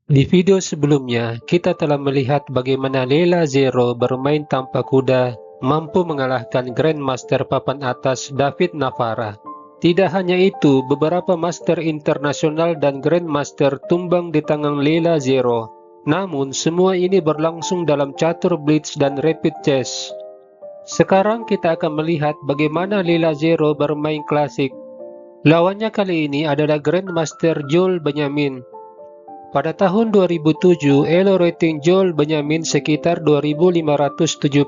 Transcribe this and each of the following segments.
Di video sebelumnya, kita telah melihat bagaimana Leila Zero bermain tanpa kuda mampu mengalahkan Grandmaster papan atas David Navara. Tidak hanya itu, beberapa Master Internasional dan Grandmaster tumbang di tangan Leila Zero. Namun, semua ini berlangsung dalam catur blitz dan rapid chess. Sekarang kita akan melihat bagaimana Leila Zero bermain klasik. Lawannya kali ini adalah Grandmaster Joel Benjamin. Pada tahun 2007, elo rating Joel Benjamin sekitar 2576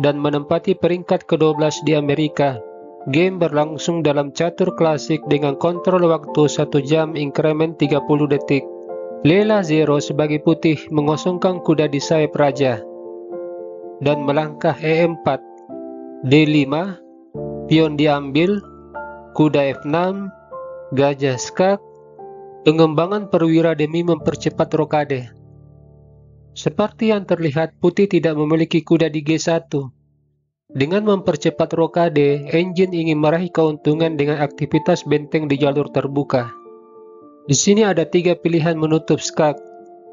dan menempati peringkat ke-12 di Amerika. Game berlangsung dalam catur klasik dengan kontrol waktu 1 jam increment 30 detik. Leila Zero sebagai putih mengosongkan kuda di sayap raja dan melangkah E4, D5, pion diambil, kuda F6, gajah skak, pengembangan perwira demi mempercepat rokade. Seperti yang terlihat, putih tidak memiliki kuda di G1. Dengan mempercepat rokade, engine ingin meraih keuntungan dengan aktivitas benteng di jalur terbuka. Di sini ada 3 pilihan menutup skak,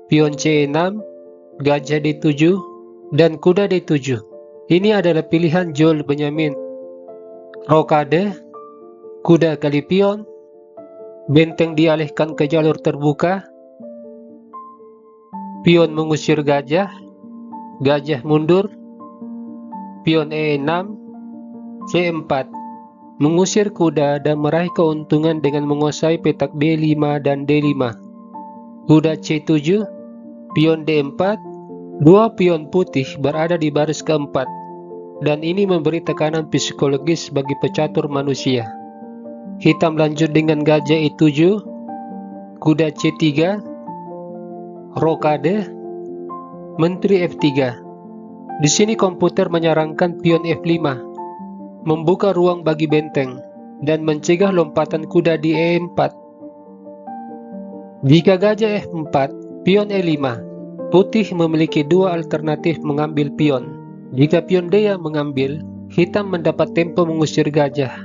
pion C6, gajah D7, dan kuda D7. Ini adalah pilihan Joel Benjamin. Rokade, kuda kali pion, benteng dialihkan ke jalur terbuka, pion mengusir gajah, gajah mundur, pion E6, C4, mengusir kuda dan meraih keuntungan dengan menguasai petak D5 dan D5. Kuda C7, pion D4, dua pion putih berada di baris keempat, dan ini memberi tekanan psikologis bagi pecatur manusia. Hitam lanjut dengan gajah E7, kuda C3, rokade, menteri F3. Di sini komputer menyarankan pion F5, membuka ruang bagi benteng, dan mencegah lompatan kuda di E4. Jika gajah F4, pion E5, putih memiliki dua alternatif mengambil pion. Jika pion D yang mengambil, hitam mendapat tempo mengusir gajah.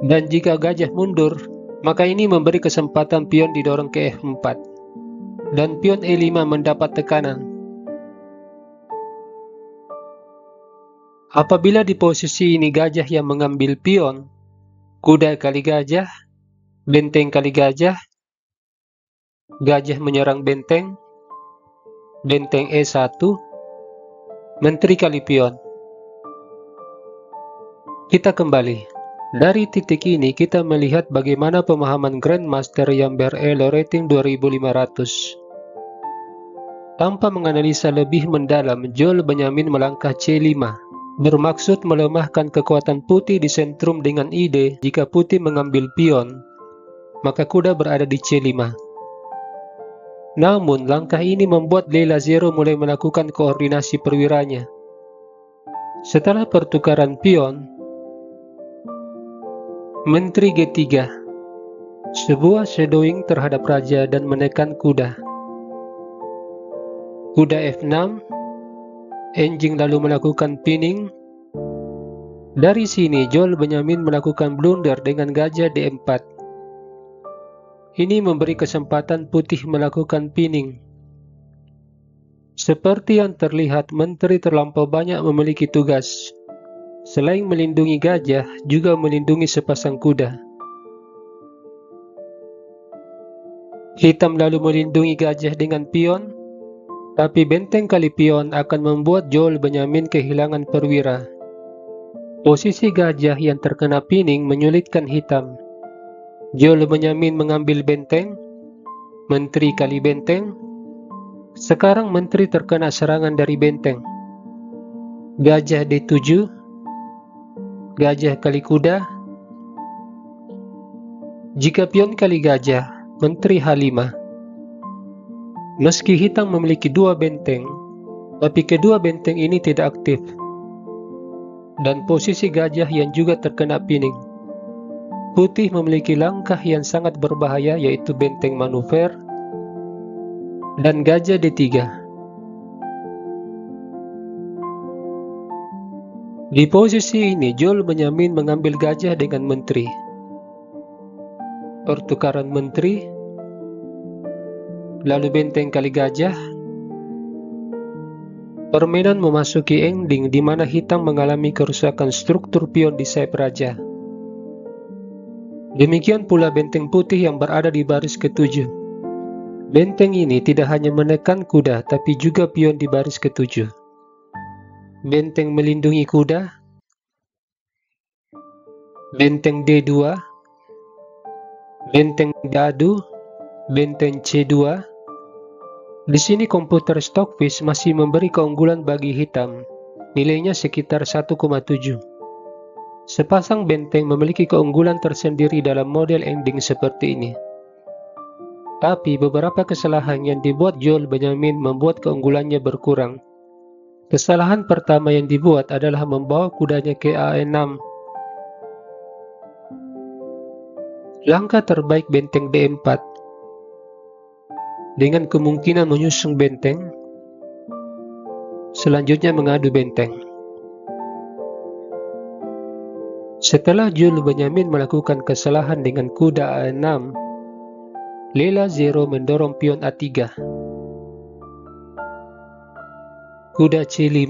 Dan jika gajah mundur, maka ini memberi kesempatan pion didorong ke F4. Dan pion E5 mendapat tekanan. Apabila di posisi ini gajah yang mengambil pion, kuda kali gajah, benteng kali gajah, gajah menyerang benteng, benteng E1, menteri kali pion. Kita kembali. Dari titik ini kita melihat bagaimana pemahaman Grandmaster yang berelo rating 2500. Tanpa menganalisa lebih mendalam, Joel Benjamin melangkah C5, bermaksud melemahkan kekuatan putih di sentrum dengan ide jika putih mengambil pion, maka kuda berada di C5. Namun, langkah ini membuat Leila Zero mulai melakukan koordinasi perwiranya. Setelah pertukaran pion, menteri G3, sebuah shadowing terhadap raja dan menekan kuda. Kuda F6, engine lalu melakukan pinning. Dari sini, Joel Benjamin melakukan blunder dengan gajah D4. Ini memberi kesempatan putih melakukan pinning. Seperti yang terlihat, menteri terlampau banyak memiliki tugas. Selain melindungi gajah, juga melindungi sepasang kuda. Hitam lalu melindungi gajah dengan pion, tapi benteng kali pion akan membuat Joel Benjamin kehilangan perwira. Posisi gajah yang terkena pinning menyulitkan hitam. Joel Benjamin mengambil benteng, menteri kali benteng. Sekarang menteri terkena serangan dari benteng. Gajah D7, gajah kali kuda. Jika pion kali gajah, menteri H5. Meski hitam memiliki dua benteng, tapi kedua benteng ini tidak aktif. Dan posisi gajah yang juga terkena pinning. Putih memiliki langkah yang sangat berbahaya, yaitu benteng manuver dan gajah D3. Di posisi ini, Joel Benjamin mengambil gajah dengan menteri. Pertukaran menteri, lalu benteng kali gajah. Permainan memasuki ending di mana hitam mengalami kerusakan struktur pion di sayap raja. Demikian pula benteng putih yang berada di baris ketujuh. Benteng ini tidak hanya menekan kuda, tapi juga pion di baris ketujuh. Benteng melindungi kuda. Benteng D2. Benteng D2. Benteng C2. Di sini komputer Stockfish masih memberi keunggulan bagi hitam, nilainya sekitar 1,7. Sepasang benteng memiliki keunggulan tersendiri dalam model ending seperti ini. Tapi beberapa kesalahan yang dibuat Joel Benjamin membuat keunggulannya berkurang. Kesalahan pertama yang dibuat adalah membawa kudanya ke A6. Langkah terbaik benteng D4. Dengan kemungkinan menyusung benteng, selanjutnya mengadu benteng. Setelah Joel Benjamin melakukan kesalahan dengan kuda A6, Lela Zero mendorong pion A3. Kuda C5,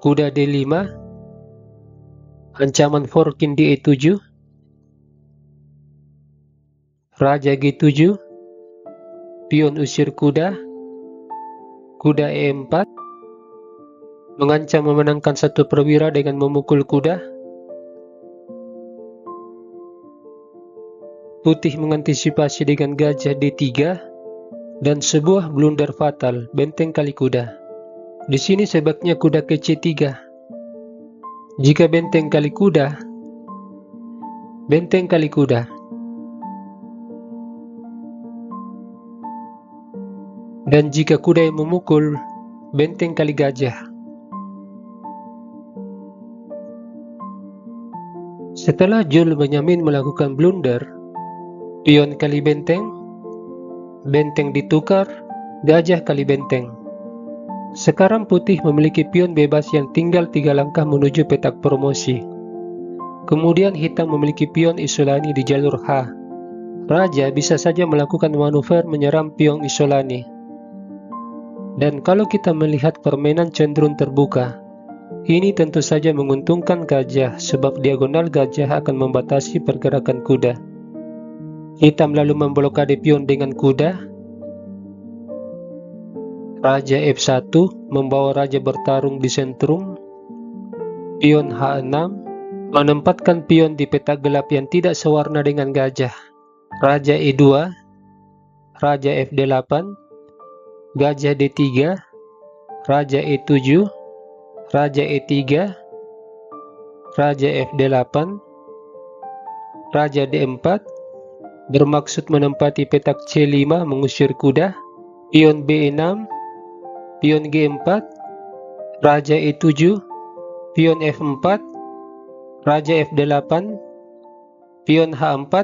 kuda D5, ancaman forking di E7, Raja G7, pion usir kuda, kuda E4, mengancam memenangkan satu perwira dengan memukul kuda. Putih mengantisipasi dengan gajah D3 dan sebuah blunder fatal, benteng kali kuda. Di sini sebaiknya kuda ke C3. Jika benteng kali kuda, benteng kali kuda. Dan jika kuda yang memukul, benteng kali gajah. Setelah Joel Benjamin melakukan blunder, pion kali benteng, benteng ditukar, gajah kali benteng. Sekarang putih memiliki pion bebas yang tinggal 3 langkah menuju petak promosi. Kemudian hitam memiliki pion Isolani di jalur H. Raja bisa saja melakukan manuver menyerang pion Isolani. Dan kalau kita melihat permainan cenderung terbuka, ini tentu saja menguntungkan gajah sebab diagonal gajah akan membatasi pergerakan kuda. Hitam lalu memblokade pion dengan kuda. Raja F1 membawa raja bertarung di sentrum. Pion H6 menempatkan pion di petak gelap yang tidak sewarna dengan gajah. Raja E2, Raja FD8, gajah D3, Raja E7, Raja E3, Raja FD8, Raja D4, bermaksud menempati petak C5 mengusir kuda, pion B6, pion G4, Raja E7, pion F4, Raja FD8, pion H4.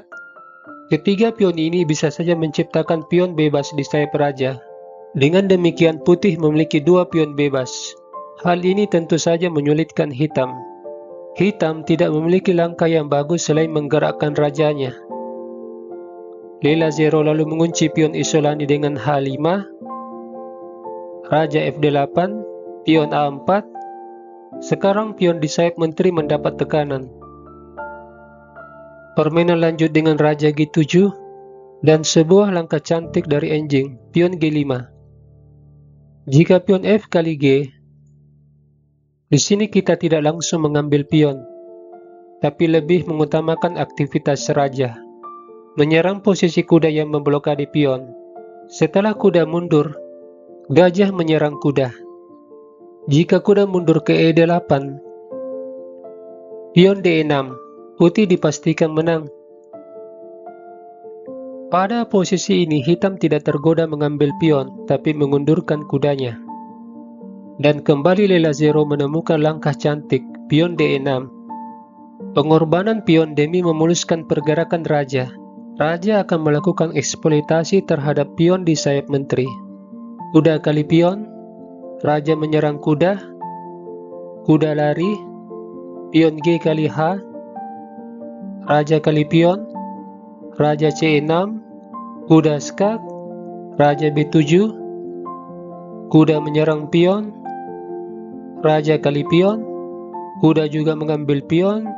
Ketiga pion ini bisa saja menciptakan pion bebas di sayap raja. Dengan demikian putih memiliki 2 pion bebas. Hal ini tentu saja menyulitkan hitam. Hitam tidak memiliki langkah yang bagus selain menggerakkan rajanya. Lela Zero lalu mengunci pion Isolani dengan H5, Raja FD8, pion A4. Sekarang pion di sayap menteri mendapat tekanan. Permainan lanjut dengan Raja G7 dan sebuah langkah cantik dari anjing, pion G5. Jika pion F kali G, di sini kita tidak langsung mengambil pion, tapi lebih mengutamakan aktivitas raja, menyerang posisi kuda yang memblokade pion. Setelah kuda mundur, gajah menyerang kuda. Jika kuda mundur ke E8, pion D6, putih dipastikan menang. Pada posisi ini hitam tidak tergoda mengambil pion, tapi mengundurkan kudanya. Dan kembali Lela Zero menemukan langkah cantik, pion D6. Pengorbanan pion demi memuluskan pergerakan raja. Raja akan melakukan eksploitasi terhadap pion di sayap menteri. Kuda kali pion, raja menyerang kuda, kuda lari, pion G kali H, raja kali pion, Raja C6, Kuda skak, Raja B7, kuda menyerang pion, Raja kali pion, kuda juga mengambil pion,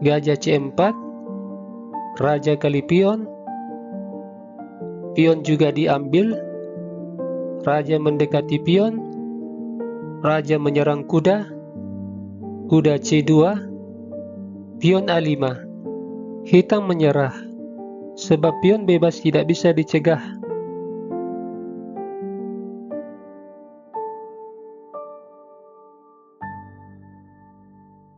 Gajah C4, Raja kali pion, pion juga diambil, Raja mendekati pion, Raja menyerang kuda, kuda C2, pion A5, hitam menyerah, sebab pion bebas tidak bisa dicegah.